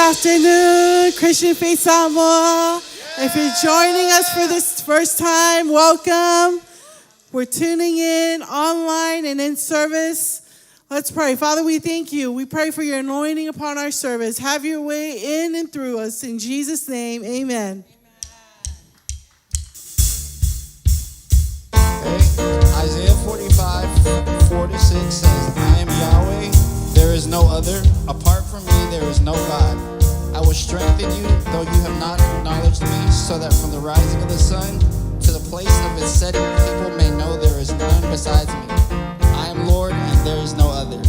afternoon, Christian Faith Samoan. If you're joining us for this first time, welcome. We're tuning in online and in service. Let's pray. Father, we thank you. We pray for your anointing upon our service. Have your way in and through us. In Jesus' name, amen. Isaiah 45:46 says, I am Yahweh, there is no other. Apart from me, there is no God. I will strengthen you, though you have not acknowledged me, so that from the rising of the sun to the place of its setting, people may know there is none besides me. I am Lord, and there is no other.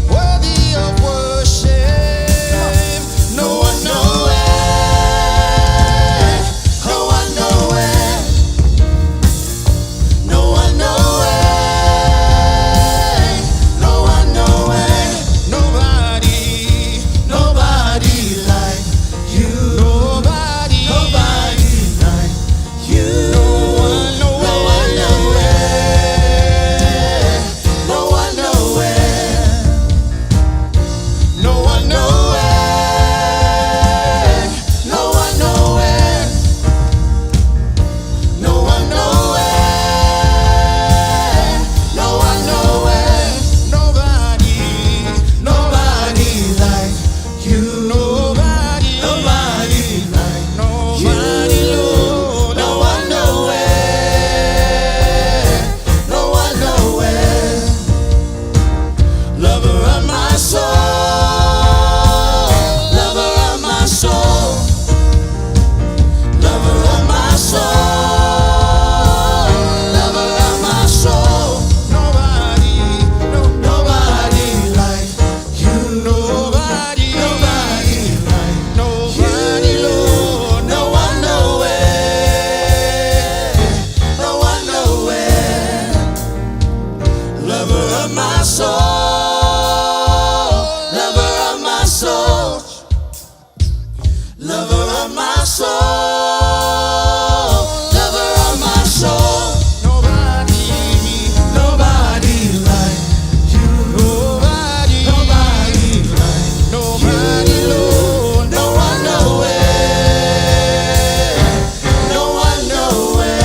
Worthy of worship. lover of my soul, lover of my soul. Nobody like you. Nobody like nobody, Lord. No one nowhere. No one nowhere.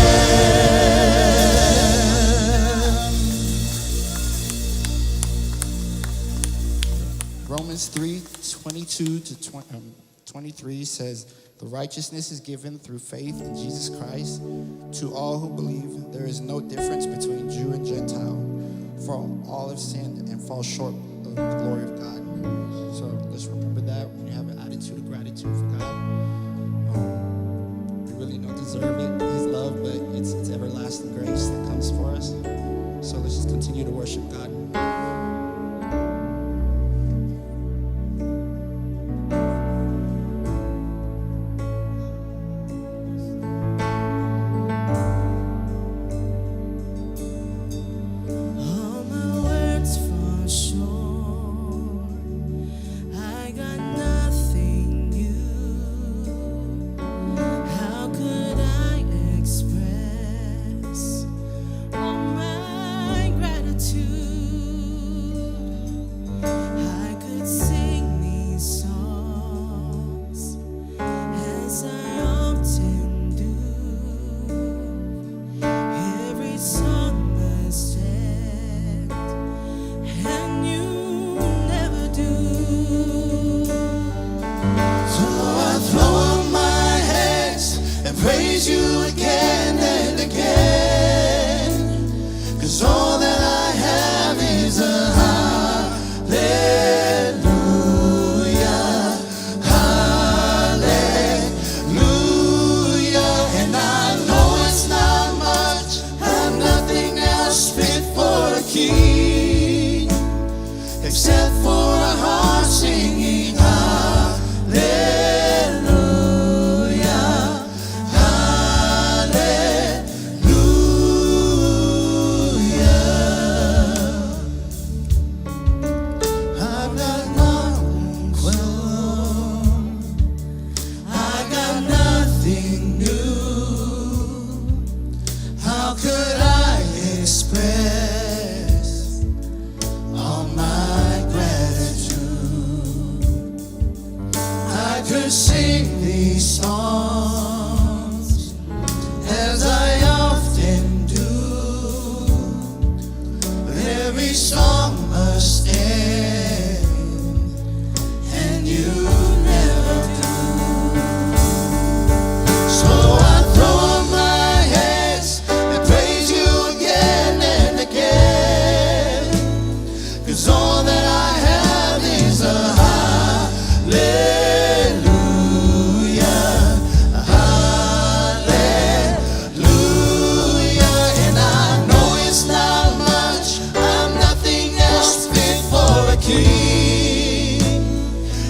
Romans 3:22-23 says, the righteousness is given through faith in Jesus Christ to all who believe. There is no difference between Jew and Gentile, for all have sinned and fall short of the glory of God. So let's remember that when you have an attitude of gratitude for God. We really don't deserve it, His love, but it's everlasting grace that comes for us. So let's just continue to worship God. Praise you again and again, 'cause all that I have is a hallelujah, hallelujah. And I know it's not much, I'm nothing else fit for a king, except for a heart singing hallelujah. Sing these songs as I often do, but every song must end, and you never do. So I throw up my hands and praise you again and again, 'cause all that I have is a hallelujah.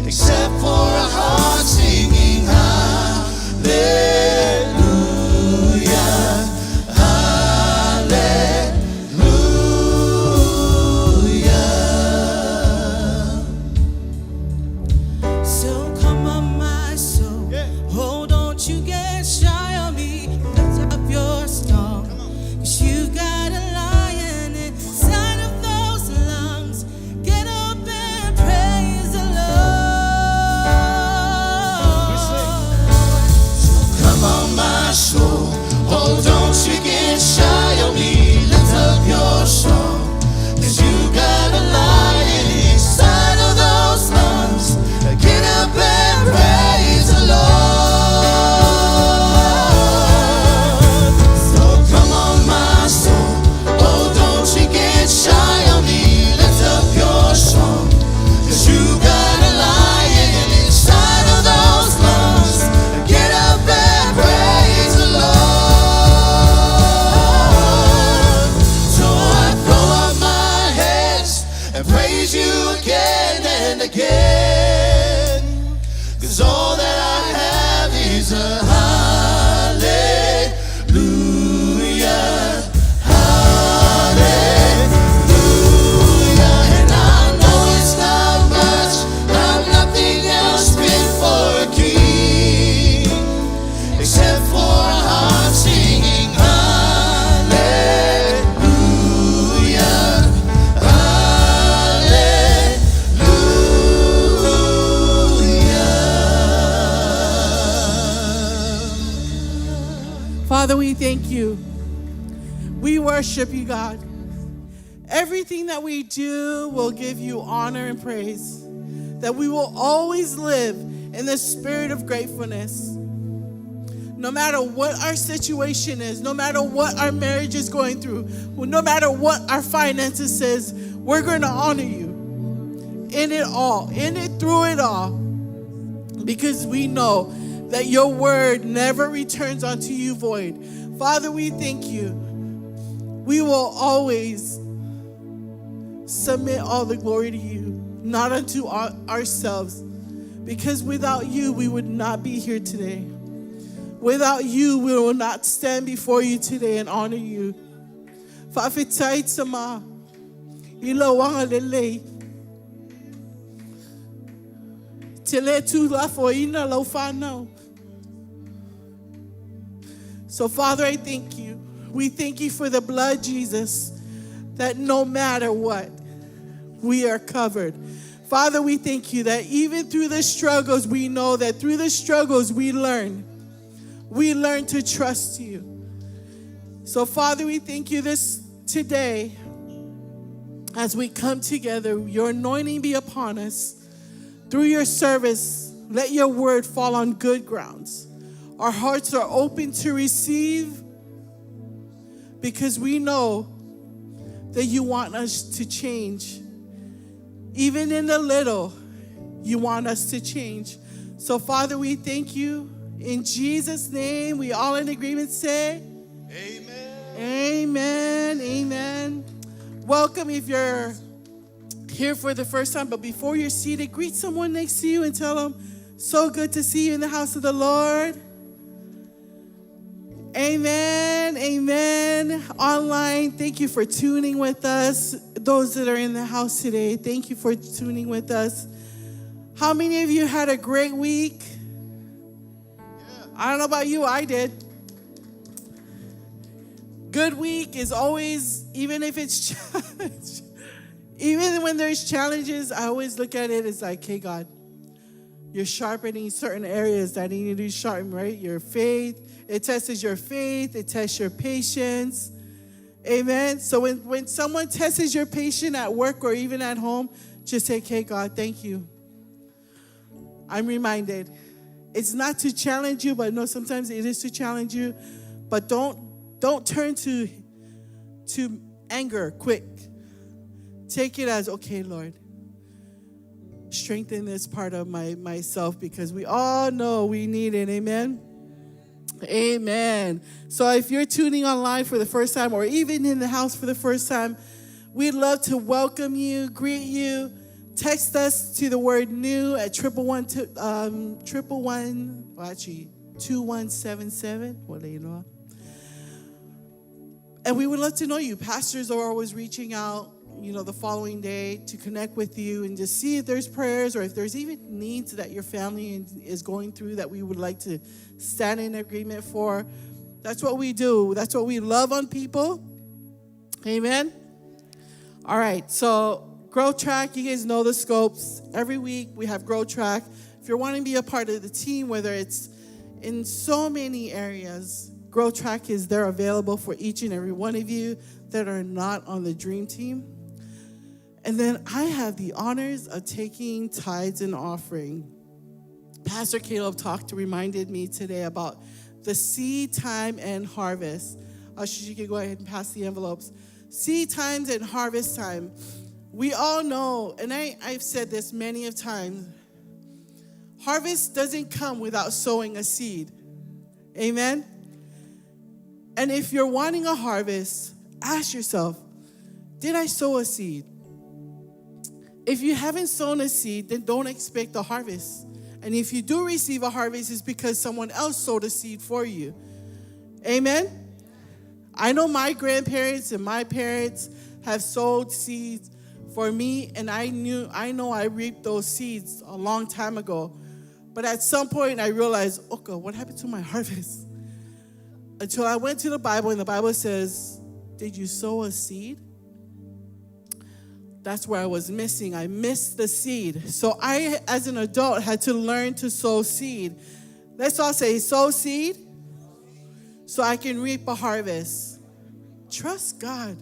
Except for a heart singing hallelujah, hallelujah. So come on, my soul, oh, don't you get shy on me. Lift up your song, 'cause you've got a lion inside of those lungs. Get up and praise the Lord. Soul, oh, don't you get shy on me. Lift up your song, 'cause you got a lion inside of those lungs. Get up and praise the Lord. So come on, my soul, oh, don't you get shy on me. Lift up your song, 'cause you got a lion inside of those lungs. Get up and praise the Lord. So I throw up my hands and praise you again and again, 'cause all that I have is a hallelujah, hallelujah. And I know it's not much, I'm nothing else fit for a king, Father, we thank you. We worship you, God. Everything that we do will give you honor and praise. That we will always live in the spirit of gratefulness. No matter what our situation is, no matter what our marriage is going through, no matter what our finances says, we're going to honor you in it all, in it, through it all, because we know that your word never returns unto you void. Father, we thank you. We will always submit all the glory to you, not unto ourselves, because without you, we would not be here today. Without you, we will not stand before you today and honor you. Fa'afitai sama, ilawanga lele. Tele tu la foina lo fano. So, Father, I thank you. We thank you for the blood, Jesus, that no matter what, we are covered. Father, we thank you that even through the struggles, we know that through the struggles, we learn. We learn to trust you. So, Father, we thank you this today as we come together. Your anointing be upon us. Through your service, let your word fall on good grounds. Our hearts are open to receive because we know that you want us to change. Even in the little, you want us to change. So, Father, we thank you. In Jesus' name, we all in agreement say, Amen. Amen. Amen. Welcome if you're here for the first time. But before you're seated, greet someone next to you and tell them, so good to see you in the house of the Lord. Amen. Amen. Online, thank you for tuning with us. Those that are in the house today, thank you for tuning with us. How many of you had a great week? I don't know about you, I did. Good week is always, even if it's challenge, even when there's challenges, I always look at it as like, hey, God, you're sharpening certain areas that need to be sharpened, right? Your faith, it tests your faith, it tests your patience. Amen. So when someone tests your patience at work or even at home, just say, hey, God, thank you. I'm reminded. It's not to challenge you, but no, sometimes it is to challenge you. But don't turn to anger quick. Take it as, okay, Lord, strengthen this part of myself because we all know we need it. Amen. Amen. So if you're tuning online for the first time or even in the house for the first time, we'd love to welcome you, greet you. Text us to the word new at 2177. And we would love to know you. Pastors are always reaching out, the following day to connect with you and just see if there's prayers or if there's even needs that your family is going through that we would like to stand in agreement for. That's what we do. That's what we love on people. Amen. All right. So Growth Track, you guys know the scopes. Every week we have Growth Track. If you're wanting to be a part of the team, whether it's in so many areas, Growth Track is there available for each and every one of you that are not on the Dream Team. And then I have the honors of taking tithes and offering. Pastor Caleb reminded me today about the seed time and harvest. You can go ahead and pass the envelopes. Seed times and harvest time. We all know, and I've said this many of times, harvest doesn't come without sowing a seed. Amen? And if you're wanting a harvest, ask yourself, did I sow a seed? If you haven't sown a seed, then don't expect a harvest. And if you do receive a harvest, it's because someone else sowed a seed for you. Amen? I know my grandparents and my parents have sowed seeds for me, and I know I reaped those seeds a long time ago. But at some point, I realized, okay, what happened to my harvest? Until I went to the Bible, and the Bible says, did you sow a seed? That's where I was missing. I missed the seed. So I, as an adult, had to learn to sow seed. Let's all say, sow seed. so I can reap a harvest. Trust God.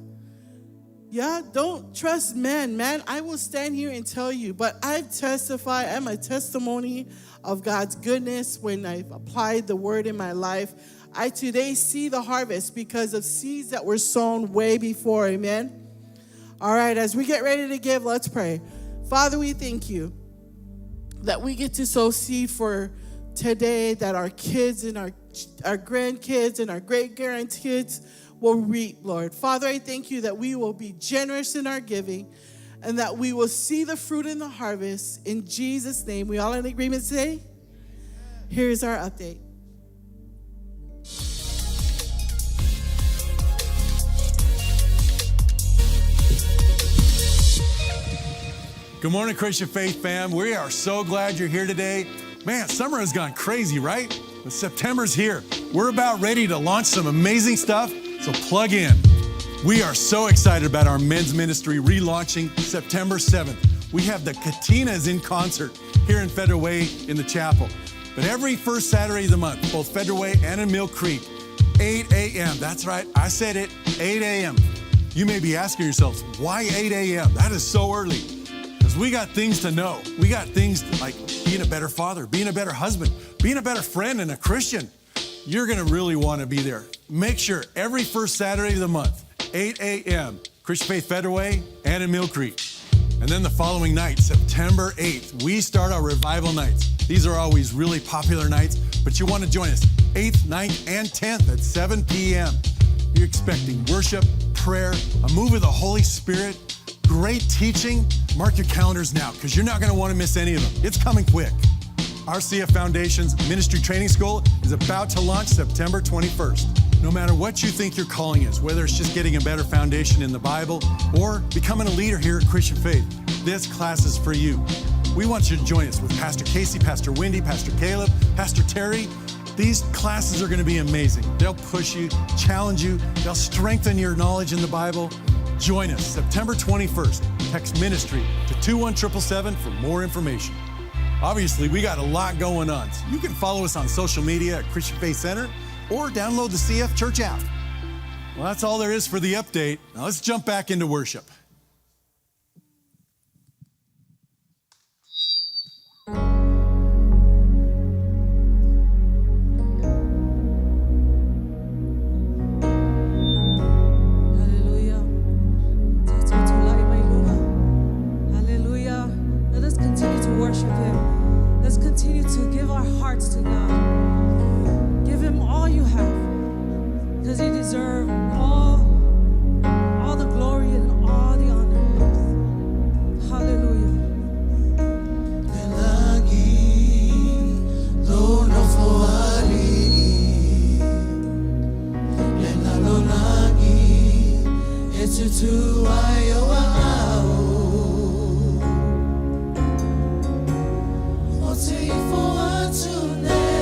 Yeah, don't trust man. Man, I will stand here and tell you, but I've testified. I'm a testimony of God's goodness when I've applied the word in my life. I today see the harvest because of seeds that were sown way before. Amen. All right, as we get ready to give, let's pray. Father, we thank you that we get to sow seed for today, that our kids and our grandkids and our great-grandkids will reap, Lord. Father, I thank you that we will be generous in our giving and that we will see the fruit in the harvest. In Jesus' name, we all in agreement today? Here's our update. Good morning, Christian Faith fam. We are so glad you're here today. Man, summer has gone crazy, right? But September's here. We're about ready to launch some amazing stuff, so plug in. We are so excited about our men's ministry relaunching September 7th. We have the Katinas in concert here in Federal Way in the chapel. But every first Saturday of the month, both Federal Way and in Mill Creek, 8 a.m. That's right, I said it, 8 a.m. You may be asking yourselves, why 8 a.m.? That is so early. Because we got things to know. We got things like being a better father, being a better husband, being a better friend and a Christian. You're going to really want to be there. Make sure every first Saturday of the month, 8 a.m., Christian Faith Federal Way and in Mill Creek. And then the following night, September 8th, we start our revival nights. These are always really popular nights, but you want to join us 8th, 9th, and 10th at 7 p.m. You're expecting worship, prayer, a move of the Holy Spirit, great teaching. Mark your calendars now because you're not going to want to miss any of them. It's coming quick. RCF Foundation's Ministry Training School is about to launch September 21st. No matter what you think your calling is, whether it's just getting a better foundation in the Bible or becoming a leader here at Christian Faith, this class is for you. We want you to join us with Pastor Casey, Pastor Wendy, Pastor Caleb, Pastor Terry. These classes are going to be amazing. They'll push you, challenge you, they'll strengthen your knowledge in the Bible. Join us September 21st. Text ministry to 21777 for more information. Obviously, we got a lot going on. So you can follow us on social media at Christian Faith Center or download the CF Church app. Well, that's all there is for the update. Now let's jump back into worship. Name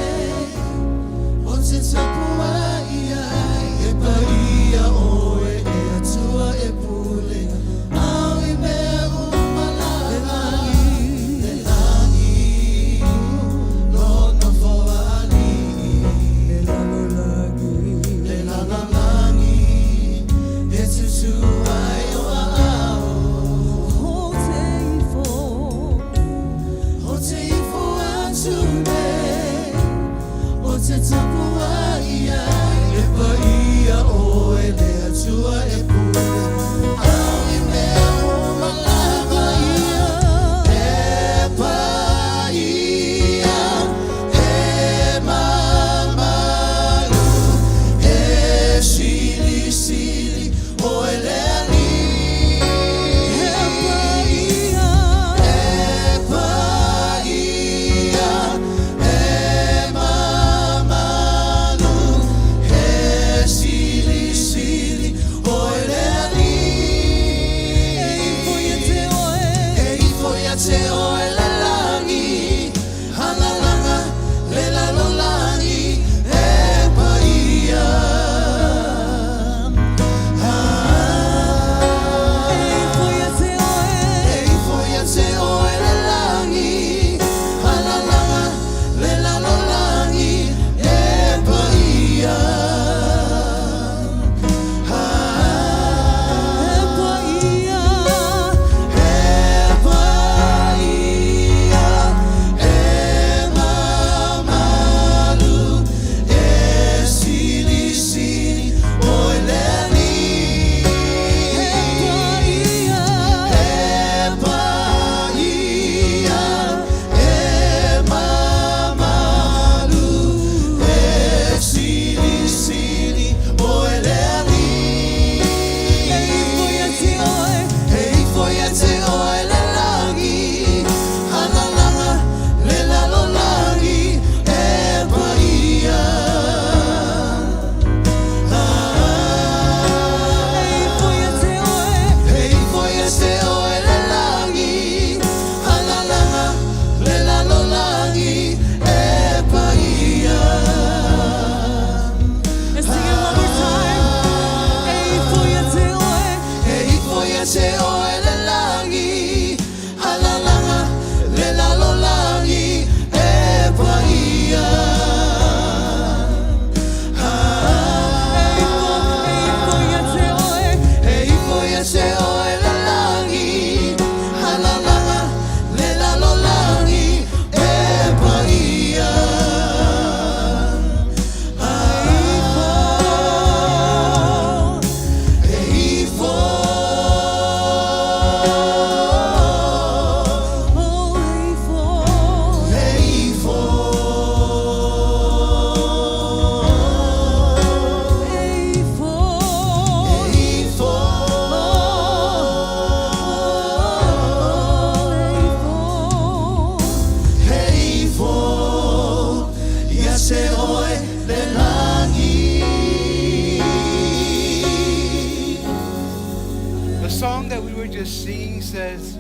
just singing says,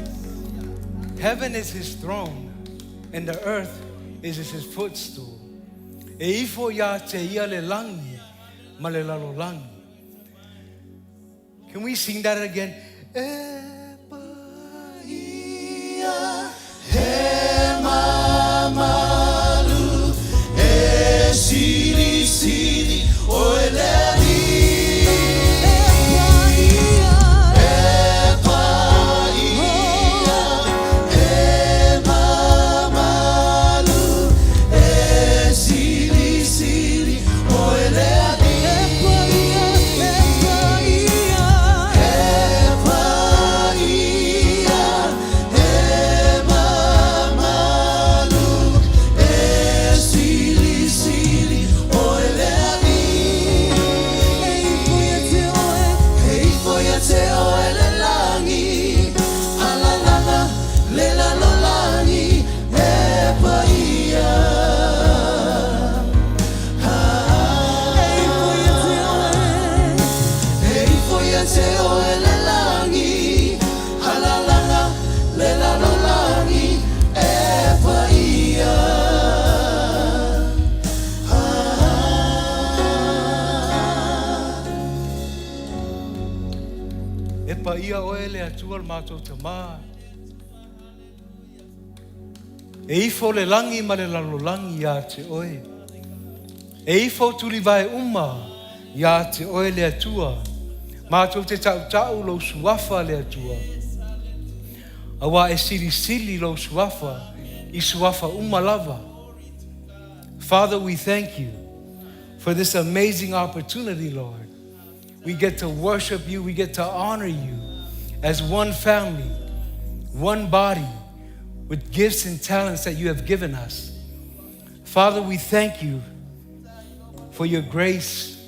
heaven is his throne and the earth is his footstool. E ifo ya te ia le langi, ma le lalo langi. Can we sing that again? E paia, he mamalu, e siri siri, o eleni. Ia oe le atua le mātou tamā. E ifo le langi ma le lalo langi ia te oe. E ifo tuli vai uma ia te oe le atua. Mātou te tau tau lo suafa le atua. Awa e siri sili lo suafa I suafa uma lava. Father, we thank you for this amazing opportunity, Lord. We get to worship you, we get to honor you as one family, one body, with gifts and talents that you have given us. Father, we thank you for your grace.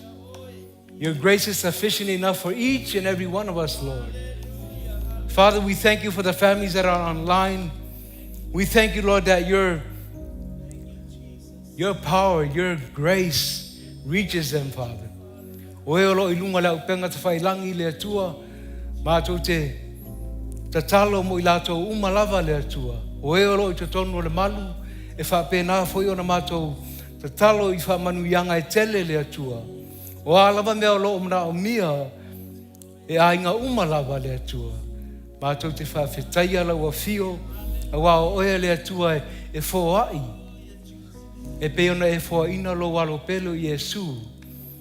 Your grace is sufficient enough for each and every one of us, Lord. Father, we thank you for the families that are online. We thank you, Lord, that your power, your grace reaches them, Father. Oe olo ilunga la upenga te whailangi le atua, mātou te talo mo I lātou umalava le atua. Oe olo I te tonu le malu, e whapena foi ona mātou te talo I whamanu ianga e tele le atua. O alava mea olo o mna o mia, e ainga umalava le atua. Mātou te whawhetaia lau a fio, a wā oe le atua e fōai. E peona e fōaina lo walo pelo I Yesu.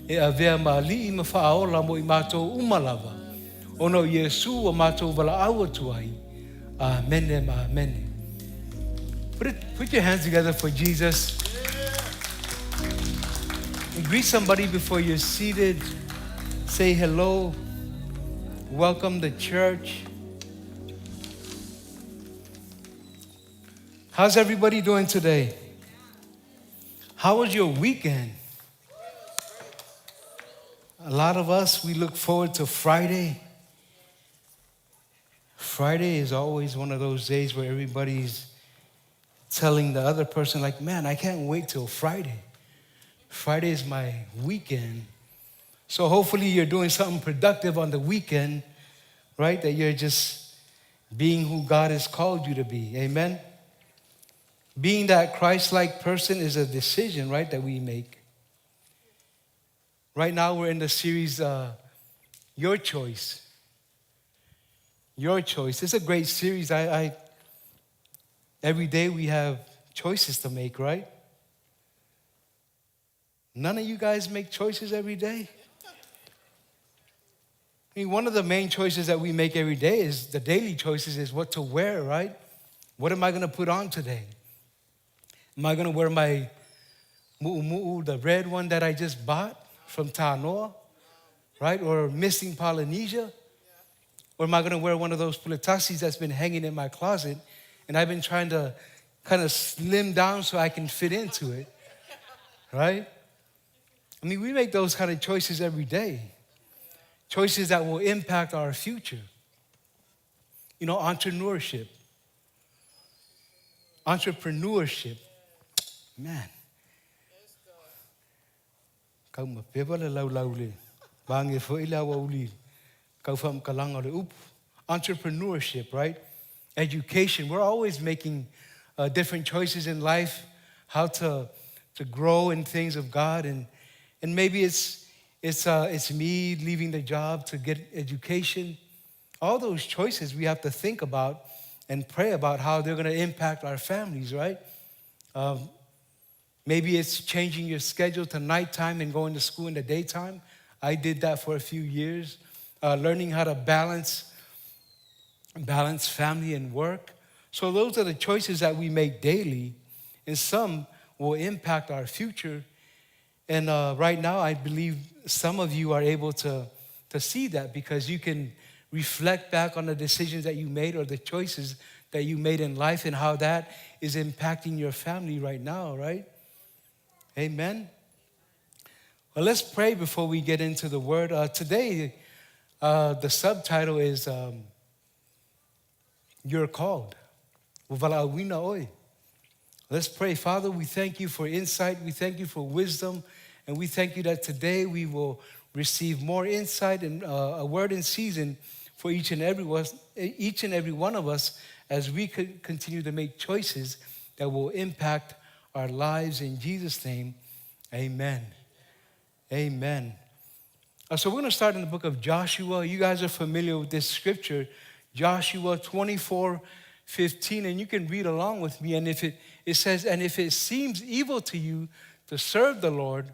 E avea mali I mawhaola mo I mātou umalava. Ono Yesu o mātou wala aua tuai. Amen, amen. Put your hands together for Jesus. And greet somebody before you're seated. Say hello. Welcome to church. How's everybody doing today? How was your weekend? A lot of us, we look forward to Friday. Friday is always one of those days where everybody's telling the other person, like, man, I can't wait till Friday. Friday is my weekend. So hopefully you're doing something productive on the weekend, right? That you're just being who God has called you to be. Amen? Being that Christ-like person is a decision, right, that we make. Right now we're in the series, Your Choice. Your Choice. It's a great series. Every day we have choices to make, right? None of you guys make choices every day? I mean, one of the main choices that we make every day is the daily choices is what to wear, right? What am I going to put on today? Am I going to wear my mu'umu'u, the red one that I just bought from Tanoa, right? Or Missing Polynesia? Or am I going to wear one of those pulitasis that's been hanging in my closet and I've been trying to kind of slim down so I can fit into it, right? I mean, we make those kind of choices every day. Choices that will impact our future. You know, entrepreneurship. Man. Kau mapewa le lau le. Bange fo ila wa uli. Kau fam kalanga le up. entrepreneurship, right? Education. We're always making different choices in life, how to grow in things of God, and maybe it's me leaving the job to get education. All those choices we have to think about and pray about how they're going to impact our families, right? Maybe it's changing your schedule to nighttime and going to school in the daytime. I did that for a few years, learning how to balance family and work. So those are the choices that we make daily, and some will impact our future. And right now, I believe some of you are able to see that because you can reflect back on the decisions that you made or the choices that you made in life and how that is impacting your family right now, right? Amen. Well, let's pray before we get into the word. Today, the subtitle is You're Called. Let's pray. Father, we thank you for insight. We thank you for wisdom. And we thank you that today we will receive more insight and a word in season for each and every one of us as we could continue to make choices that will impact our lives. In Jesus' name, amen. Amen. So we're going to start in the book of Joshua. You guys are familiar with this scripture, Joshua 24:15, and you can read along with me. And if it says, and if it seems evil to you to serve the Lord,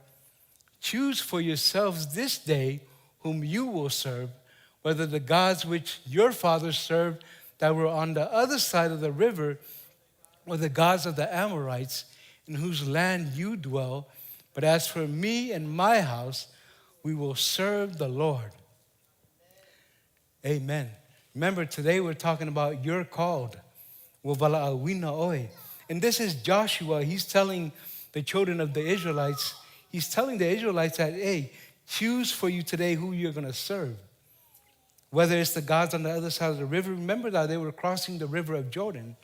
choose for yourselves this day whom you will serve, whether the gods which your fathers served that were on the other side of the river, or the gods of the Amorites in whose land you dwell. But as for me and my house, we will serve the Lord. Amen. Remember, today we're talking about you're called. And this is Joshua. He's telling the children of the Israelites, he's telling the Israelites that, hey, choose for you today who you're going to serve. Whether it's the gods on the other side of the river. Remember that they were crossing the river of Jordan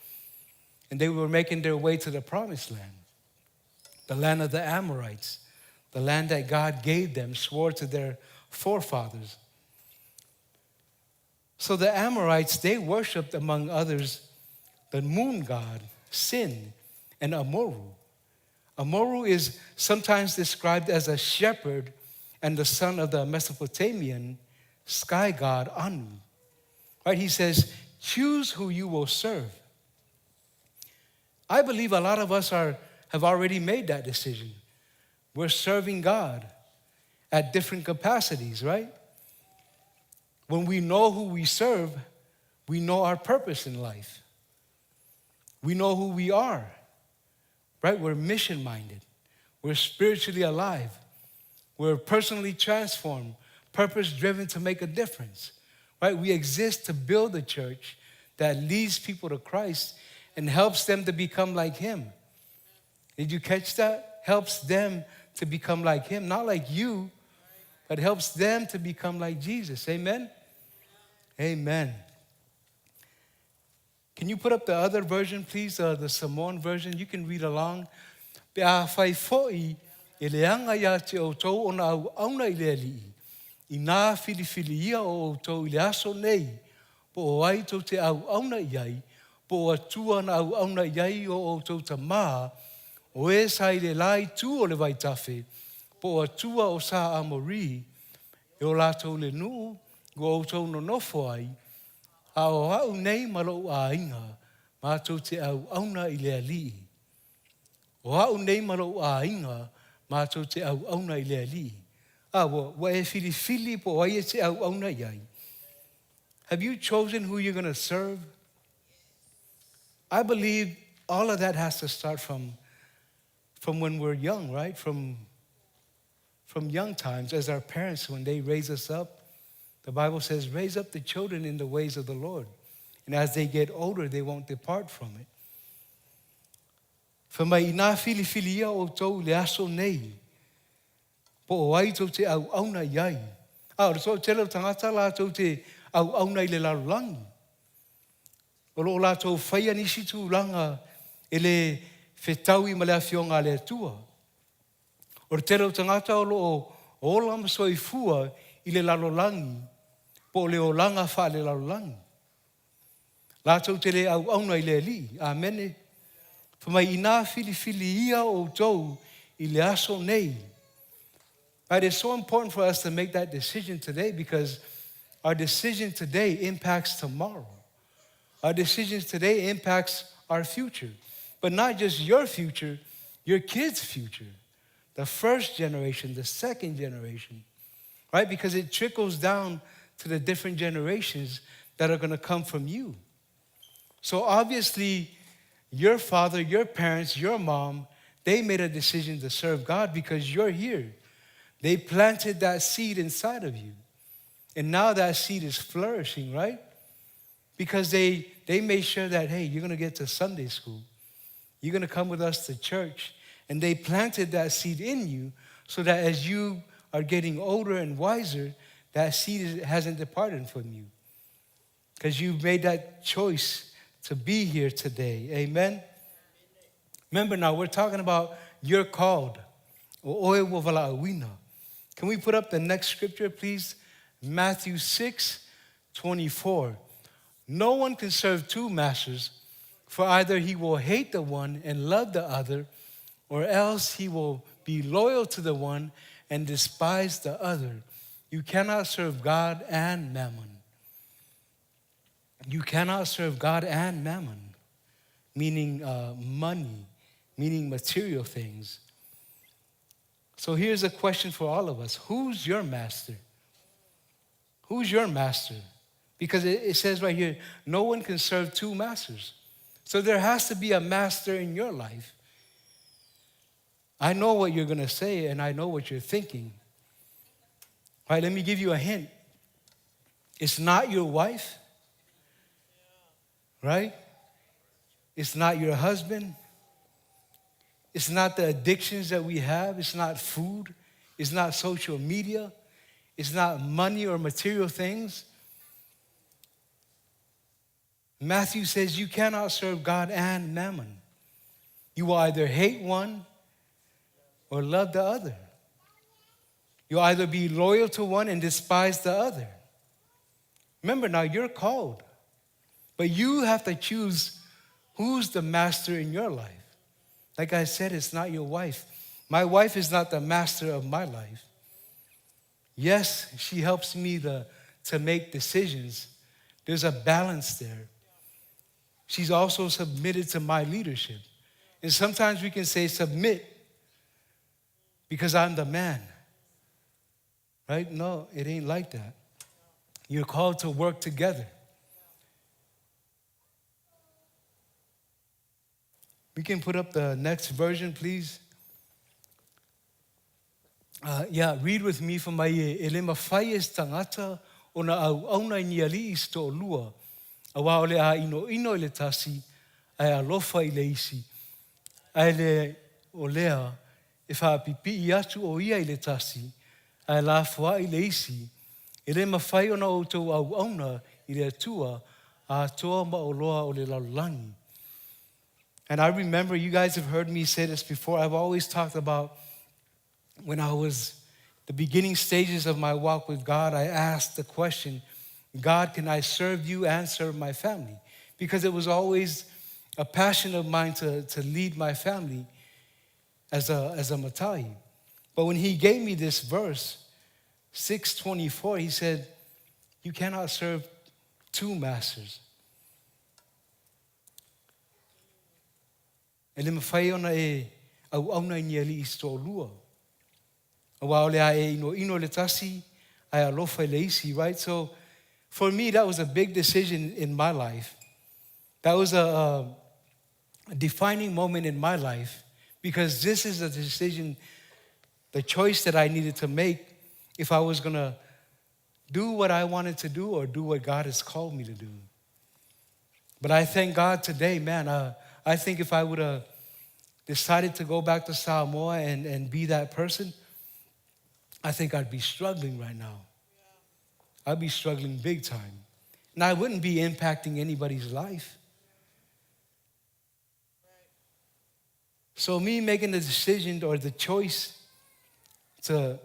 and they were making their way to the promised land, the land of the Amorites, the land that God gave them, swore to their forefathers. So the Amorites, they worshiped, among others, the moon god, Sin, and Amoru. Amoru is sometimes described as a shepherd and the son of the Mesopotamian sky god, Anu. Right? He says, choose who you will serve. I believe a lot of us have already made that decision. We're serving God at different capacities, right? When we know who we serve, we know our purpose in life. We know who we are, right? We're mission-minded. We're spiritually alive. We're personally transformed, purpose-driven to make a difference, right? We exist to build a church that leads people to Christ and helps them to become like Him. Did you catch that? Helps them to become like Him, not like you, but helps them to become like Jesus. Amen? Amen. Can you put up the other version, please, the Samoan version? You can read along. Pea fai foi eleanga ya te o tau ona au auna ile ali. Ina filifili ia o tau ile aso nei. Po o ai tau te au auna iai. Po o atua na au auna iai o tau ta maa. O e sa ile lai tu o le vai tafe. Po o atua o sa amori. E o la tau le nuu. Go o tau no nofo ai. A o au nei malo a inga, mātou te au auna I le alii. O au nei malo a inga, mātou te au auna I le alii. Wa e fili po ai e te au auna iai. Have you chosen who you're going to serve? I believe all of that has to start from when we're young, right? From young times, as our parents, when they raise us up. The Bible says, raise up the children in the ways of the Lord. And as they get older, they won't depart from it. For mai ina fili o tau le aso nei. Po o ai tau te au auna iai. O so telo tangata la tau te au auna I le larulangi. O lo la tau whaia nisi tu langa ele whetau I malea fionga le atua. O telo tangata o lo o lama soifua I le larulangi. Po le o langa wha le larulangi. Lātou te le au auna I le li. Amene. Whamai ina fili ia o tau I le aso nei. Right, it's so important for us to make that decision today because our decision today impacts tomorrow. Our decisions today impacts our future. But not just your future, your kids' future. The first generation, the second generation. Right? Because it trickles down to the different generations that are going to come from you. So obviously, your father, your parents, your mom, they made a decision to serve God because you're here. They planted that seed inside of you. And now that seed is flourishing, right? Because they made sure that, hey, you're going to get to Sunday school. You're going to come with us to church. And they planted that seed in you so that as you are getting older and wiser, that seed hasn't departed from you. Because you've made that choice to be here today. Amen? Remember now, we're talking about you're called. Can we put up the next scripture, please? Matthew 6:24. No one can serve two masters, for either he will hate the one and love the other, or else he will be loyal to the one and despise the other. You cannot serve God and mammon. You cannot serve God and mammon, meaning money, meaning material things. So here's a question for all of us. Who's your master? Who's your master? Because it says right here, no one can serve two masters. So there has to be a master in your life. I know what you're going to say, and I know what you're thinking. All right, let me give you a hint. It's not your wife, right? It's not your husband. It's not the addictions that we have. It's not food. It's not social media. It's not money or material things. Matthew says you cannot serve God and mammon. You will either hate one or love the other. You'll either be loyal to one and despise the other. Remember now, you're called. But you have to choose who's the master in your life. Like I said, it's not your wife. My wife is not the master of my life. Yes, she helps me to make decisions. There's a balance there. She's also submitted to my leadership. And sometimes we can say submit because I'm the man. Right? No, it ain't like that. You're called to work together. We can put up the next version, please. Read with me from my elema faies tangata ona au auna ni ali isto lua. Awa ole a ino ile tasi ai alofa ile isi. Ai le olea e fa pipi I atu o ia ile tasi ai la fua ile isi. Elema fai ona o tau au auna ile atua a toa ma oloa o le laulangi. And I remember, you guys have heard me say this before, I've always talked about when I was the beginning stages of my walk with God, I asked the question, God, can I serve you and serve my family? Because it was always a passion of mine to lead my family as a Matai. But when he gave me this verse, 6:24, he said, you cannot serve two masters. Ele me whai ona au auna I niali I sto lua. Awa ole a ino le tasi, ai alofa le isi, right? So for me, that was a big decision in my life. That was a defining moment in my life because this is a decision, the choice that I needed to make if I was going to do what I wanted to do or do what God has called me to do. But I thank God today, man, I think if I would have decided to go back to Samoa and be that person, I think I'd be struggling right now. I'd be struggling big time. And I wouldn't be impacting anybody's life. So me making the decision or the choice to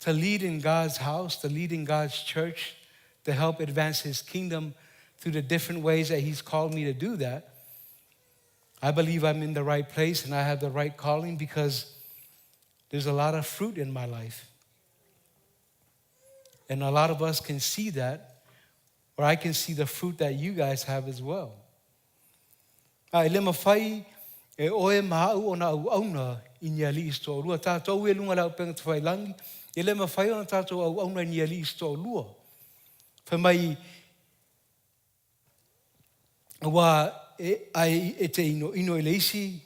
lead in God's house, to lead in God's church, to help advance his kingdom through the different ways that he's called me to do that. I believe I'm in the right place and I have the right calling because there's a lot of fruit in my life. And a lot of us can see that, or I can see the fruit that you guys have as well. Ai le mawhai e oe mahau o na au auna I ni ali isto lua. Tātou e lunga lau penga te whailangi. E le mawhai o na tātou au auna I ni ali isto lua. Whamai wa ai e te ino I leisi,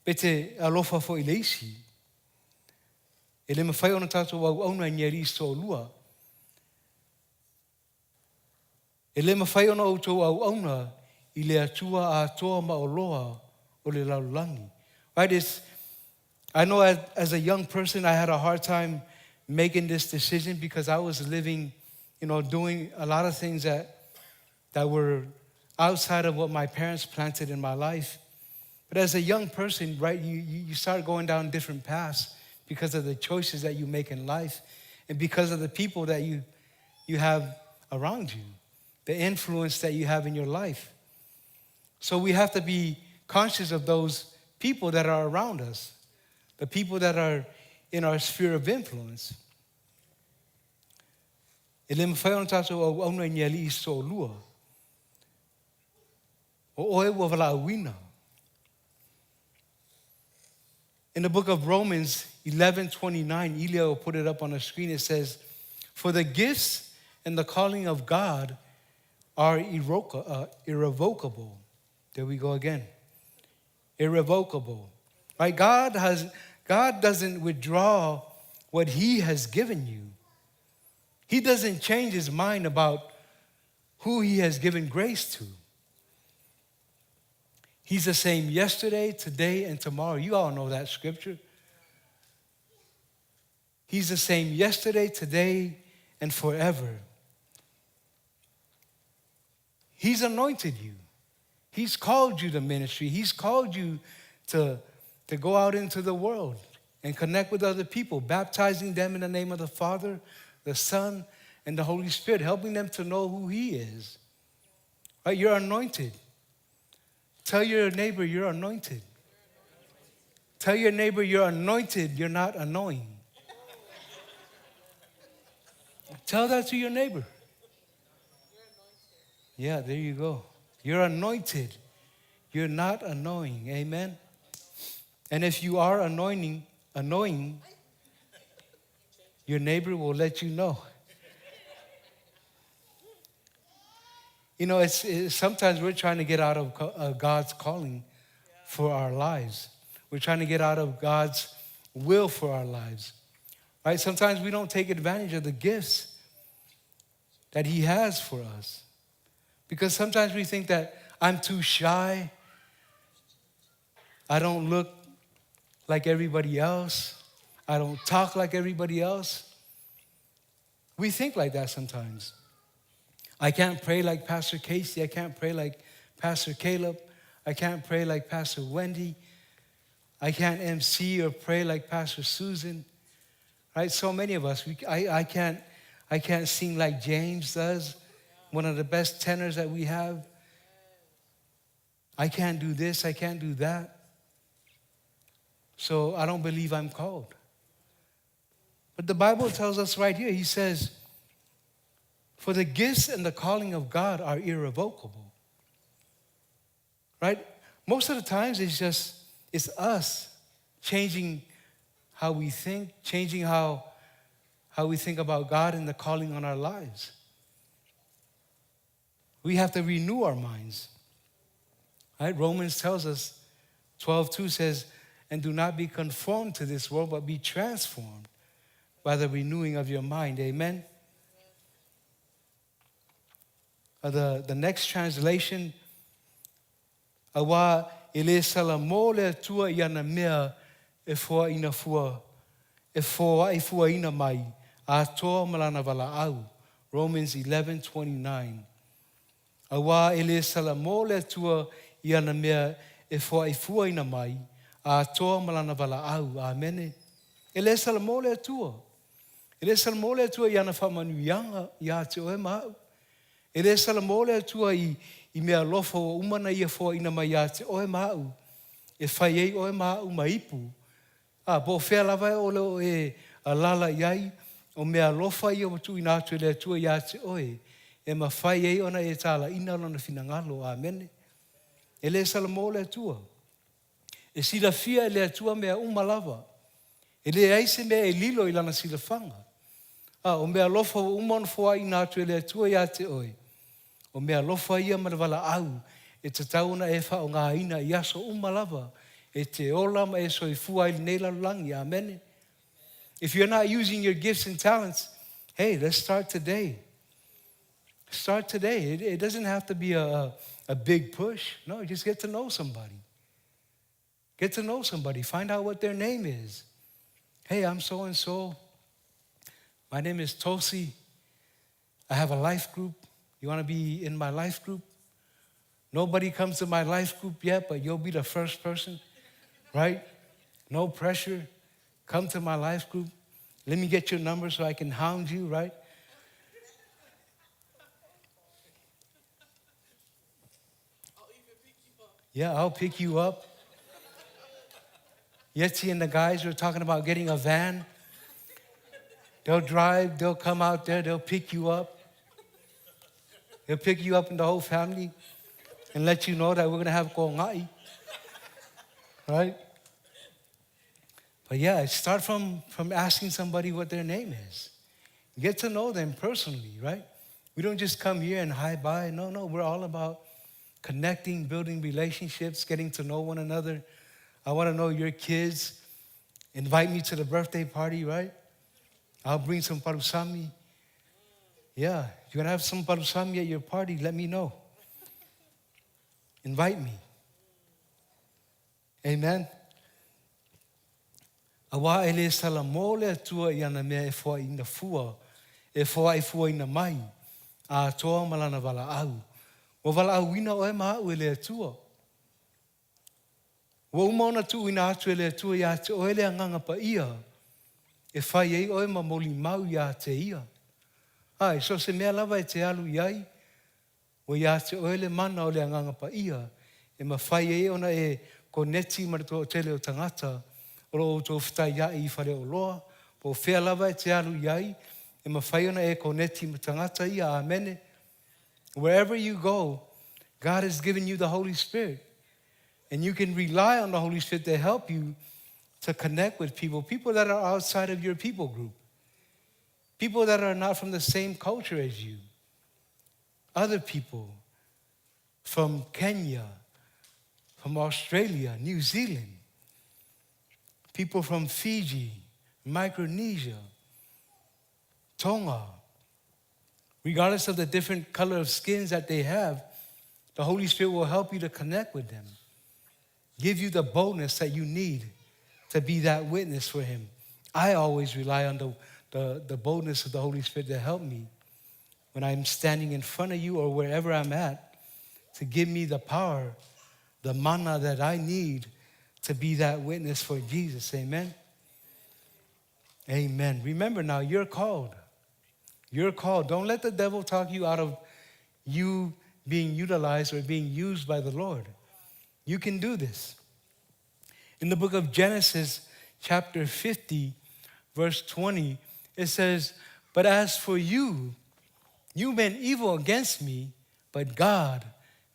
pe te alofa fo I leisi. E le mawhai o na tātou au auna I ni ali isto lua. E le mawhai o na outou au auna I le atua a toa maoloa o le laulangi. Right? I know as a young person, I had a hard time making this decision because I was living, doing a lot of things that were outside of what my parents planted in my life. But as a young person, right, you start going down different paths because of the choices that you make in life and because of the people that you have around you, the influence that you have in your life. So we have to be conscious of those people that are around us, the people that are in our sphere of influence. E le mawhai ona tātou au auna I ni ali I so lua. O oe ua wala awina. In the book of Romans 11:29, Ilya will put it up on the screen. It says, "For the gifts and the calling of God are irrevocable." There we go again. Irrevocable. Right? God doesn't withdraw what he has given you. He doesn't change his mind about who he has given grace to. He's the same yesterday, today, and tomorrow. You all know that scripture. He's the same yesterday, today, and forever. He's anointed you. He's called you to ministry. He's called you to go out into the world and connect with other people, baptizing them in the name of the Father, the Son, and the Holy Spirit, helping them to know who he is. Right? You're anointed. Tell your neighbor you're anointed. Tell your neighbor you're anointed, you're not annoying. Tell that to your neighbor. Yeah, there you go. You're anointed. You're not annoying. Amen? And if you are annoying, your neighbor will let you know. It's sometimes we're trying to get out of God's calling for our lives. We're trying to get out of God's will for our lives. Right? Sometimes we don't take advantage of the gifts that he has for us. Because sometimes we think that I'm too shy. I don't look like everybody else. I don't talk like everybody else. We think like that sometimes. I can't pray like Pastor Casey. I can't pray like Pastor Caleb. I can't pray like Pastor Wendy. I can't MC or pray like Pastor Susan. Right? So many of us. I can't sing like James does. One of the best tenors that we have. I can't do this, I can't do that. So I don't believe I'm called. But the Bible tells us right here, he says, for the gifts and the calling of God are irrevocable. Right? Most of the times it's us changing how we think, changing how we think about God and the calling on our lives. We have to renew our minds. Right? Romans tells us, 12:2 says, and do not be conformed to this world, but be transformed by the renewing of your mind. Amen? The next translation, awa ele salamo le tua iana mea e fua ina fua, e fua ina mai, a toa malana vala au. Romans 11:29. Awa ele salamo le tua iana mea e fua ina mai, a toa malana vala au. Amen. Ele salamo le tua. Ele salamo le tua iana whamanu ianga, ia te oe mau. E le sala mo le atua I mea lofo o umana ia fo ina mai a te oe mau. E whai ei oe mau maipu. Po whea lava o leo e a lala iai. O mea lofa ia o tu ina atu le atua ia te oe. E ma whai ei ona e tala ina lona finangalo. Amen. E le sala mo le atua. E sila fia e le atua mea umalava. E le aise mea e lilo I lana sila whanga. O mea lofa o umon foa ina atu e le atua ia te oe. O mea lofa ia manawala au. E te tauna e wha o ngā ina I aso umalava. E te ola ma e soifua I nei lalangi. Amen. If you're not using your gifts and talents, hey, let's start today. Start today. It doesn't have to be a big push. No, just get to know somebody. Get to know somebody. Find out what their name is. Hey, I'm so-and-so. My name is Tosi. I have a life group. You want to be in my life group? Nobody comes to my life group yet, but you'll be the first person, right? No pressure. Come to my life group. Let me get your number so I can hound you, right? Yeah, I'll pick you up. Yetzi and the guys were talking about getting a van. They'll drive, they'll come out there, they'll pick you up. They'll pick you up and the whole family and let you know that we're going to have kongai. Right? But yeah, start from asking somebody what their name is. Get to know them personally, right? We don't just come here and hi, bye. No, we're all about connecting, building relationships, getting to know one another. I want to know your kids. Invite me to the birthday party, right? I'll bring some parusami. Yeah, if you're going to have some parusami at your party, let me know. Invite me. Amen. Awa ele sala mole atua iana mea e fua ina fua. E fua ina mai. A toa malana wala au. Wa wala au ina oe maa ele atua. Wa umaona tu ina atu ele atua ia te oele anganga pa ia. E whai ei oe ma moli mau ia te ia. Ai, so se mea lava e te alu iai. O ia te oele mana o le anganga pa ia. E ma whai ei ona e koneti marito o tele o tangata. O tō whitai iai I whare o loa. Po whea lava e te alu iai. E ma whai ona e koneti ma tangata ia. Amene. Wherever you go, God has given you the Holy Spirit. And you can rely on the Holy Spirit to help you to connect with people that are outside of your people group. People that are not from the same culture as you. Other people from Kenya, from Australia, New Zealand. People from Fiji, Micronesia, Tonga. Regardless of the different color of skins that they have, the Holy Spirit will help you to connect with them. Give you the boldness that you need to be that witness for Him. I always rely on the boldness of the Holy Spirit to help me when I'm standing in front of you or wherever I'm at, to give me the power, the mana that I need to be that witness for Jesus. Amen? Amen. Remember now, you're called. You're called. Don't let the devil talk you out of you being utilized or being used by the Lord. You can do this. In the book of Genesis, chapter 50, verse 20, it says, "But as for you, you meant evil against me, but God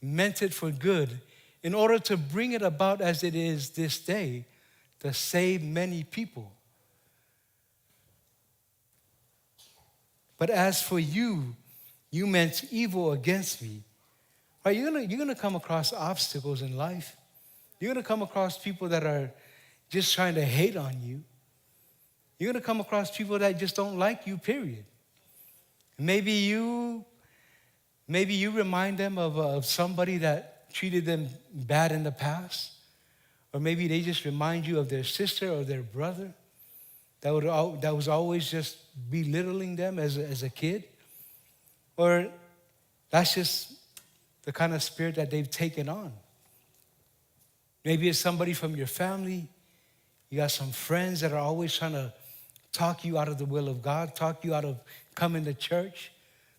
meant it for good, in order to bring it about as it is this day, to save many people. But as for you, you meant evil against me." Right? You're gonna come across obstacles in life. You're gonna come across people that are just trying to hate on you. You're gonna come across people that just don't like you, period. Maybe you remind them of somebody that treated them bad in the past. Or maybe they just remind you of their sister or their brother that was always just belittling them as a kid. Or that's just the kind of spirit that they've taken on. Maybe it's somebody from your family. You got some friends that are always trying to talk you out of the will of God, talk you out of coming to church,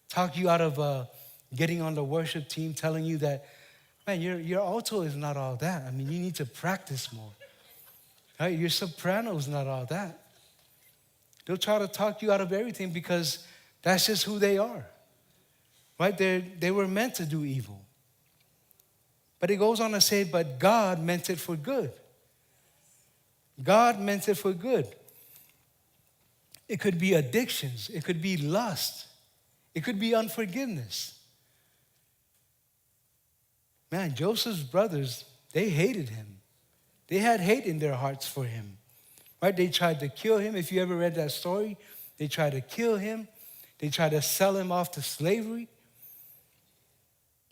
talk you out of getting on the worship team, telling you that, man, your alto is not all that. I mean, you need to practice more. Right? Your soprano is not all that. They'll try to talk you out of everything because that's just who they are. Right? They were meant to do evil. But it goes on to say, but God meant it for good. God meant it for good. It could be addictions. It could be lust. It could be unforgiveness. Man, Joseph's brothers, they hated him. They had hate in their hearts for him. Right? They tried to kill him. If you ever read that story, they tried to kill him. They tried to sell him off to slavery.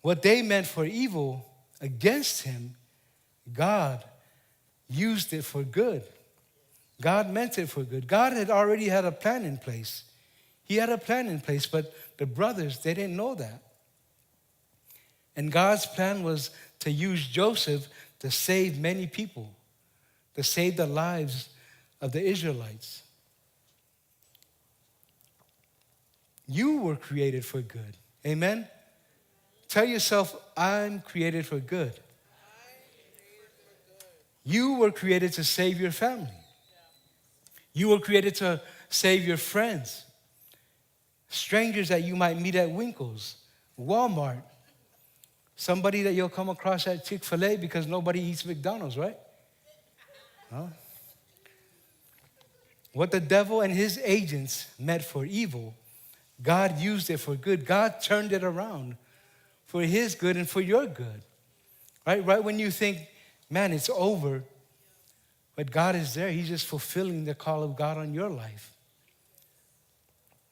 What they meant for evil against him, God used it for good. God meant it for good. God had already had a plan in place. He had a plan in place, but the brothers, they didn't know that. And God's plan was to use Joseph to save many people, to save the lives of the Israelites. You were created for good. Amen? Tell yourself, I'm created for good. You were created to save your family. You were created to save your friends. Strangers that you might meet at Winkles, Walmart. Somebody that you'll come across at Chick-fil-A because nobody eats McDonald's, right? Huh? What the devil and his agents meant for evil, God used it for good. God turned it around for his good and for your good. Right when you think, man, it's over, but God is there. He's just fulfilling the call of God on your life.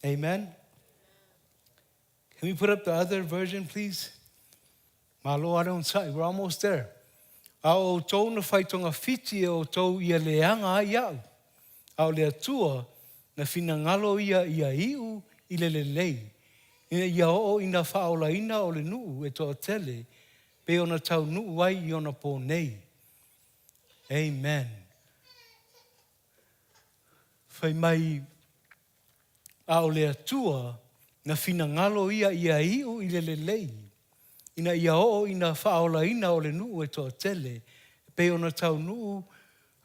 Amen? Can we put up the other version, please? Malo, I don't say. We're almost there. Ao tau na whai tonga whiti o tau ia leanga iau. Ao lea tua na whinangalo ia iu i le lei. Ina ia o ina whaola ina o le nuu e toa tele. Pe ona tau nuu wai i ona pō nei. Amen. Whai mai ao lea tua na whinangalo ia iu i le lei. Ina ia o ina whaola ina o le nuu e toa tele. Pe ona tau nuu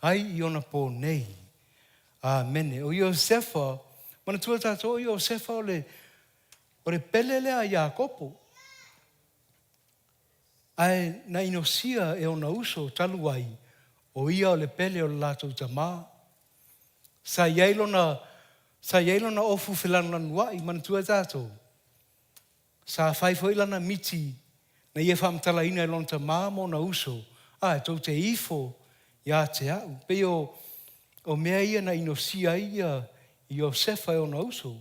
ai i ona pō nei. Amen. O Iosefa, mana tua tātou o Iosefa o le pelele a Iakopo. Ai na inosia e ona uso talu ai o ia o le pele o le lātou tamā. Sa iailo na ofu whilana nuai, mana tua tātou. Sa whaifoi lana miti na ia whamtala ina e lona tamā mo na uso. E tau te ifo ia te au. Pe o mea ia na inosia ia Iosefa e ona uso.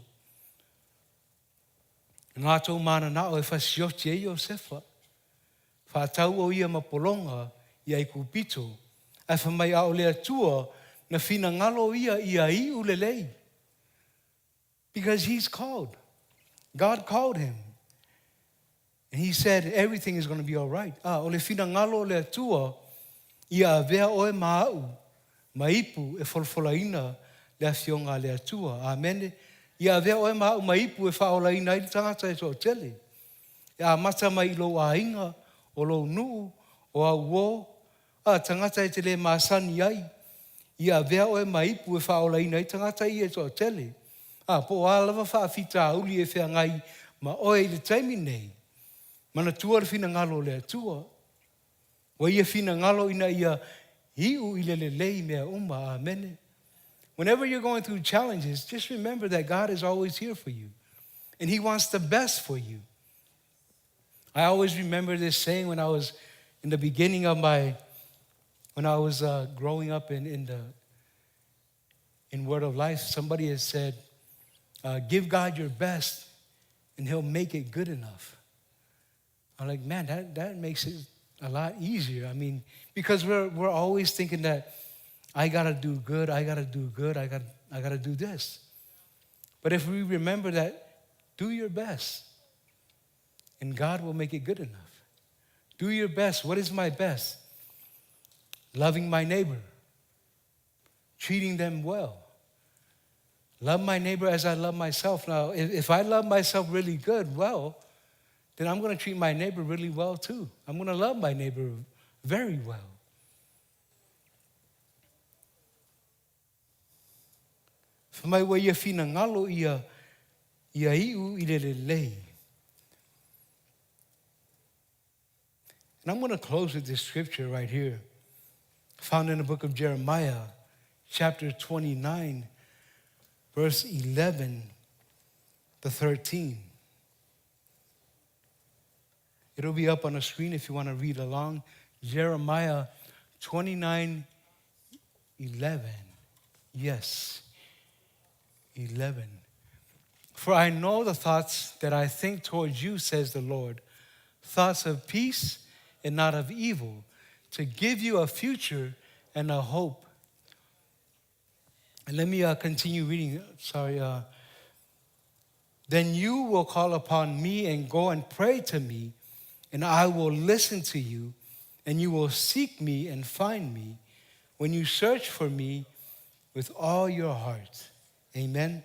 Ngā tau mana nao e whasioti e Iosefa. Whātau o ia mapolonga ia i kupito. Ai whamai ao lea tua na whina ngalo ia i ulelei. Because he's called. God called him. And he said everything is going to be all right. O le whina ngalo lea tua ia vea oe maau. Maipu e folfolaina lea fionga lea tua. Amen. Ia vea oe maau maipu e whaolaina i tangata e toa tele. Ia mata mai lo a inga o lo nuu o a uo. Tangata e te le maasani ai. Ia vea oe maipu e whaolaina i tangata i e toa tele. Po alawa whaafita uli e whea ngai ma oe i le taimi nei. Mana tua le whina ngalo lea tua. Wa ia whina ngalo ina ia hiu i le lei mea uma. Amen. Whenever you're going through challenges, just remember that God is always here for you. And he wants the best for you. I always remember this saying when I was in the beginning of when I was growing up in Word of Life. Somebody has said, give God your best and he'll make it good enough. I'm like, man, that makes it a lot easier. I mean, because we're always thinking that I gotta do good, I gotta do this. But if we remember that, do your best, and God will make it good enough. Do your best. What is my best? Loving my neighbor, treating them well. Love my neighbor as I love myself. Now, if I love myself really good, well, then I'm going to treat my neighbor really well too. I'm going to love my neighbor very well. Whamai wa ia whina ngalo ia iu I lelelei. And I'm going to close with this scripture right here, found in the book of Jeremiah, chapter 29, verse 11 to 13. It'll be up on the screen if you want to read along. Jeremiah 29, 11. Yes, 11. For I know the thoughts that I think towards you, says the Lord, thoughts of peace and not of evil, to give you a future and a hope. And let me continue reading. Then you will call upon me and go and pray to me, and I will listen to you, and you will seek me and find me when you search for me with all your heart. Amen.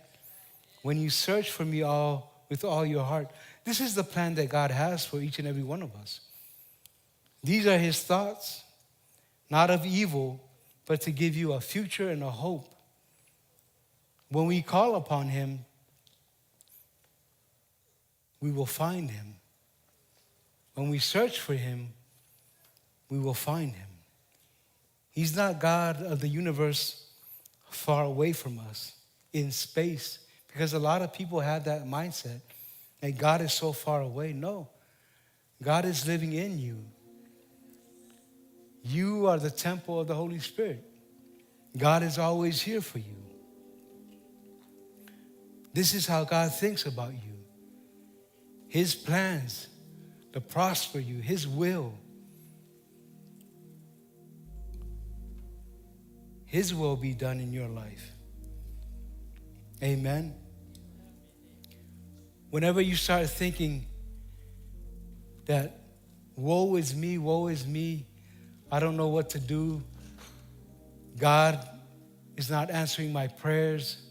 When you search for me with all your heart. This is the plan that God has for each and every one of us. These are his thoughts, not of evil, but to give you a future and a hope. When we call upon him, we will find him. When we search for him, we will find him. He's not God of the universe far away from us in space, because a lot of people have that mindset that God is so far away. No, God is living in you. You are the temple of the Holy Spirit. God is always here for you. This is how God thinks about you. His plans to prosper you, his will. His will be done in your life. Amen. Whenever you start thinking that woe is me, I don't know what to do, God is not answering my prayers,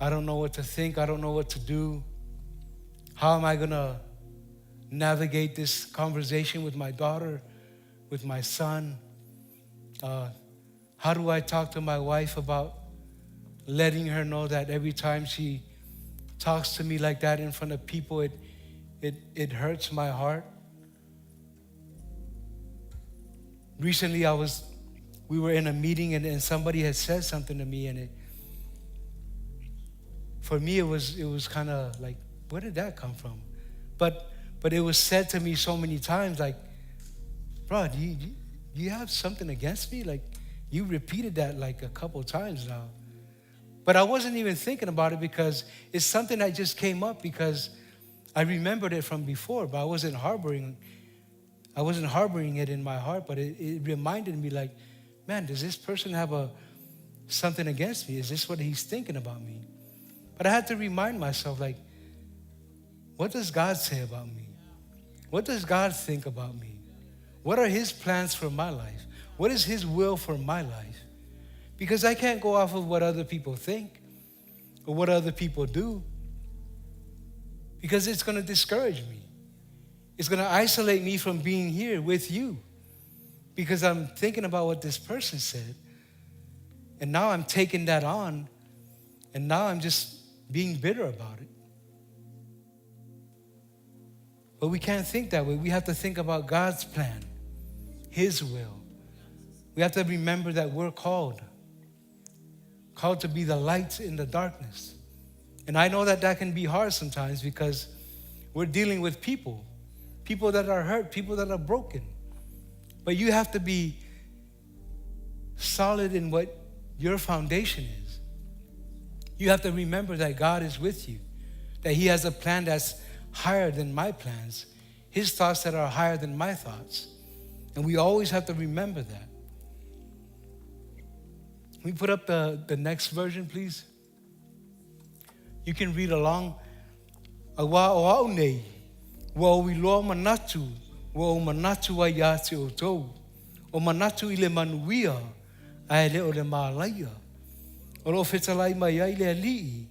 I don't know what to think, I don't know what to do, how am I going to navigate this conversation with my daughter, with my son? How do I talk to my wife about letting her know that every time she talks to me like that in front of people, it hurts my heart? Recently, we were in a meeting and somebody had said something to me, and for me it was kind of like, where did that come from? But it was said to me so many times, like, bro, do you have something against me? Like, you repeated that like a couple times now. But I wasn't even thinking about it because it's something that just came up because I remembered it from before, but I wasn't harboring it in my heart, but it reminded me like, man, does this person have something against me? Is this what he's thinking about me? But I had to remind myself, like, what does God say about me? What does God think about me? What are his plans for my life? What is his will for my life? Because I can't go off of what other people think or what other people do, because it's going to discourage me. It's going to isolate me from being here with you because I'm thinking about what this person said. And now I'm taking that on, and now I'm just being bitter about it. But we can't think that way. We have to think about God's plan, his will. We have to remember that we're called to be the light in the darkness. And I know that can be hard sometimes because we're dealing with people that are hurt, people that are broken. But you have to be solid in what your foundation is. You have to remember that God is with you, that he has a plan that's higher than my plans, his thoughts that are higher than my thoughts. And we always have to remember that. Can we put up the next version, please? You can read along. Awa o au nei, wa o iloa manatu, wa o manatu ai ate o tou. O manatu i le manuia, ai le o le mālaia. O lo whetalai mai ai le alii,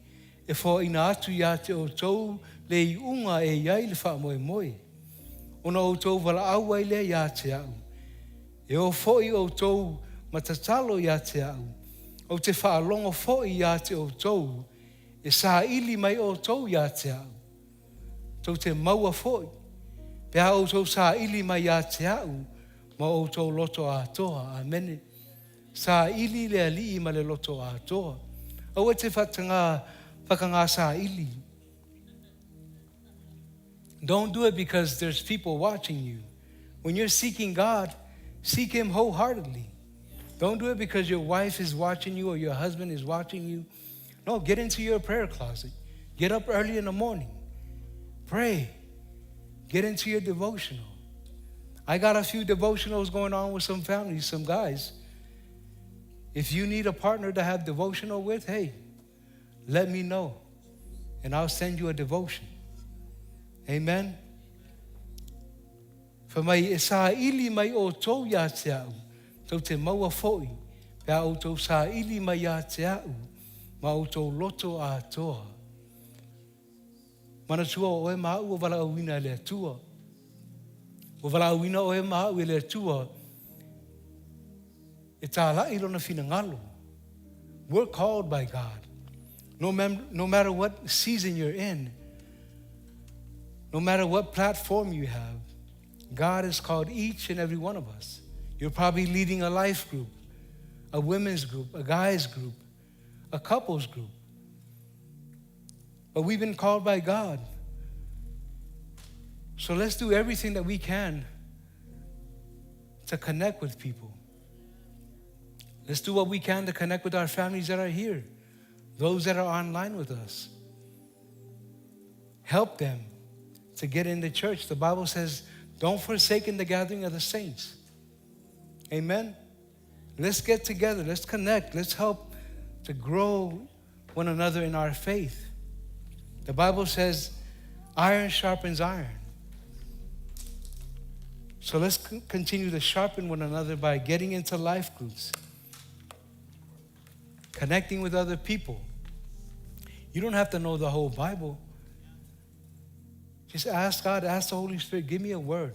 e fo ina atu ia te o tau le i unga e iai le wha moe moe. Ona o tau wala au ai le ia te au. E o foi o tau matatalo ia te au. O te wha longo foi ia te o tau. E sa ili mai o tau ia te au. Tau te maua foi. Pea o tau sa ili mai ia te au. Ma o tau loto a toa. Amene. Sa ili le ali ma le loto a toa. O te whakanga sa ili. Don't do it because there's people watching you. When you're seeking God, seek Him wholeheartedly. Don't do it because your wife is watching you or your husband is watching you. No, get into your prayer closet. Get up early in the morning. Pray. Get into your devotional. I got a few devotionals going on with some families, some guys. If you need a partner to have devotional with, hey, let me know. And I'll send you a devotion. Amen. Fa mai e sa ili mai o tau ia te au. Tau te maua foi. Pea o tau sa ili mai ia te au. Ma o tau loto a toa. Mana tua o e mau o wala awina le tua. O wala awina o e mau le tua. E tā lai lona fina ngalo. We're called by God. No matter what season you're in, no matter what platform you have, God has called each and every one of us. You're probably leading a life group, a women's group, a guys group, a couples group. But we've been called by God. So let's do everything that we can to connect with people. Let's do what we can to connect with our families that are here, those that are online with us. Help them to get in the church. The Bible says, don't forsake in the gathering of the saints. Amen. Let's get together. Let's connect. Let's help to grow one another in our faith. The Bible says, iron sharpens iron. So let's continue to sharpen one another by getting into life groups, connecting with other people. You don't have to know the whole Bible. Just ask God, ask the Holy Spirit, give me a word.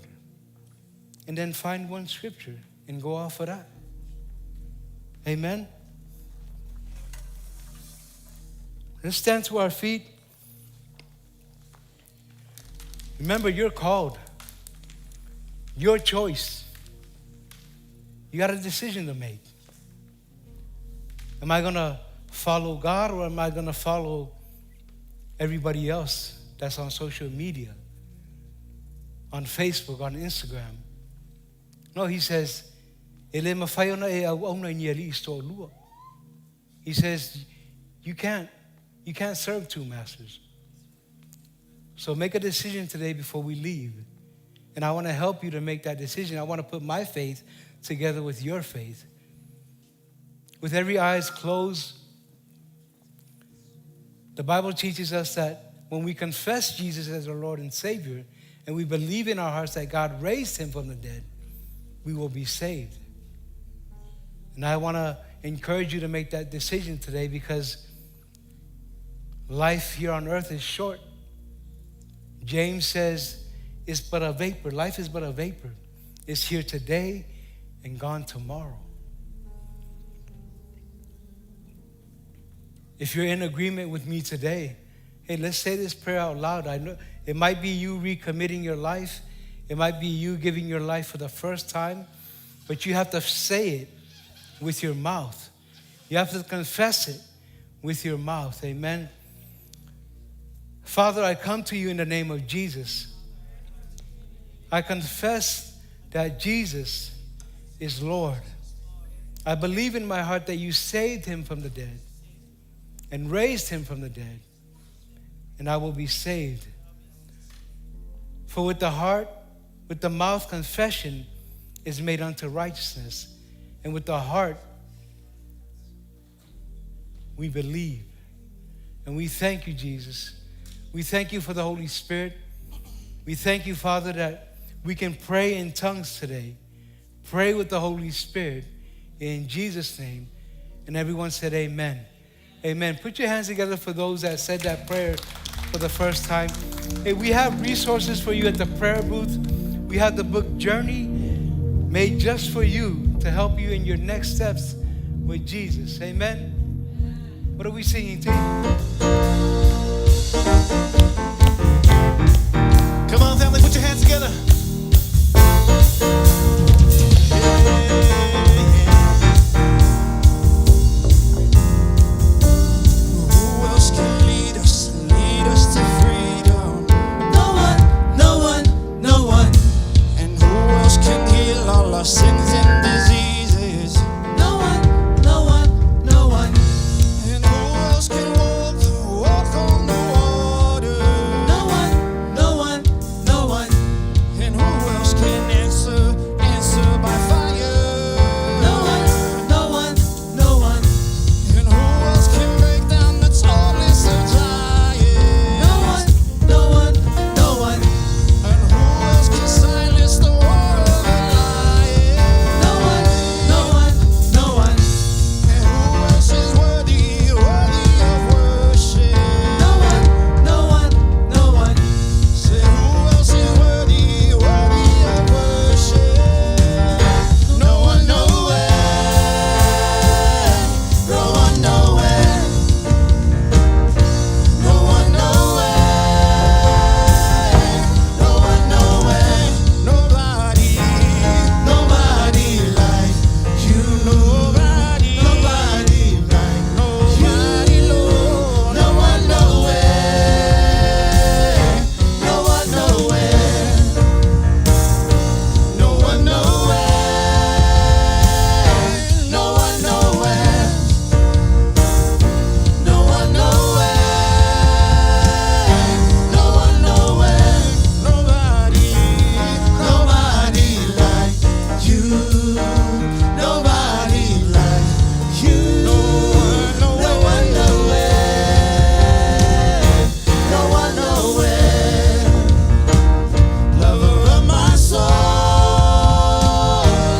And then find one scripture and go off of that. Amen. Let's stand to our feet. Remember, you're called. Your choice. You got a decision to make. Am I going to follow God or am I going to follow everybody else that's on social media, on Facebook, on Instagram? No, he says, he says, you can't serve two masters. So make a decision today before we leave. And I want to help you to make that decision. I want to put my faith together with your faith. With every eyes closed, the Bible teaches us that when we confess Jesus as our Lord and Savior, and we believe in our hearts that God raised him from the dead, we will be saved. And I want to encourage you to make that decision today because life here on earth is short. James says, it's but a vapor. Life is but a vapor. It's here today and gone tomorrow. If you're in agreement with me today, hey, let's say this prayer out loud. I know it might be you recommitting your life. It might be you giving your life for the first time, but you have to say it with your mouth. You have to confess it with your mouth. Amen. Father, I come to you in the name of Jesus. I confess that Jesus is Lord. I believe in my heart that you saved him from the dead and raised him from the dead, and I will be saved. For with the heart, with the mouth, confession is made unto righteousness, and with the heart, we believe. And we thank you, Jesus. We thank you for the Holy Spirit. We thank you, Father, that we can pray in tongues today. Pray with the Holy Spirit in Jesus' name. And everyone said amen. Amen. Put your hands together for those that said that prayer for the first time. Hey, we have resources for you at the prayer booth. We have the book Journey, made just for you to help you in your next steps with Jesus. Amen. What are we singing, team? Come on, family, put your hands together. Who else can lead us to freedom? No one, no one, no one. And who else can heal all our sins and diseases? No one, no one, no one. And who else can walk on the water? No one, no one, no one. And who else can answer by fire? No one, no one, no one. And who else can break down the tallest of giants? No one, no one, no one. And who else can silence the roar of a lion? No one, no one, no one. And who else is worthy of worship? No one, no one, no one. Say who else is worthy of worship? No one nowhere, no one nowhere, no one nowhere, no one nowhere, nobody like you, nobody like nobody, Lord, no one nowhere, no one nowhere, no one nowhere, no one nowhere, no one nowhere, no one nowhere, nobody like you, nobody like you, no one nowhere, no one nowhere, lover of my soul,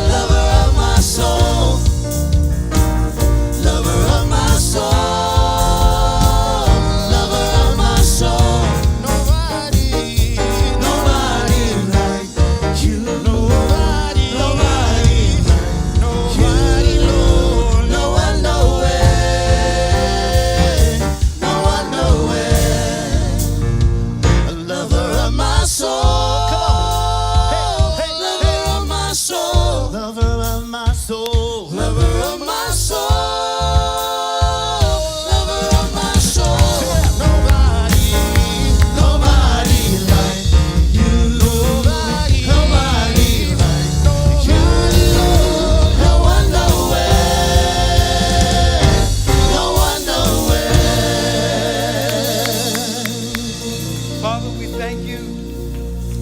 lover of my soul, lover of my soul, lover of my soul. Nobody like you. Nobody like nobody, Lord. No one nowhere, no one nowhere. A lover of my soul. Come on. Hey, lover of my soul. Lover of my soul. Lover of my soul. Lover of my soul. Nobody like you. Nobody like you, Lord. No one nowhere. No one nowhere. Father, we thank you.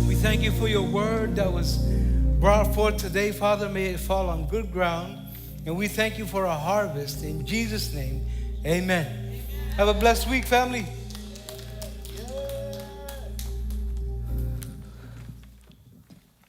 We thank you for your word that was brought forth today. Father, may it fall on good ground. And we thank you for a harvest. In Jesus' name, amen. Have a blessed week, family.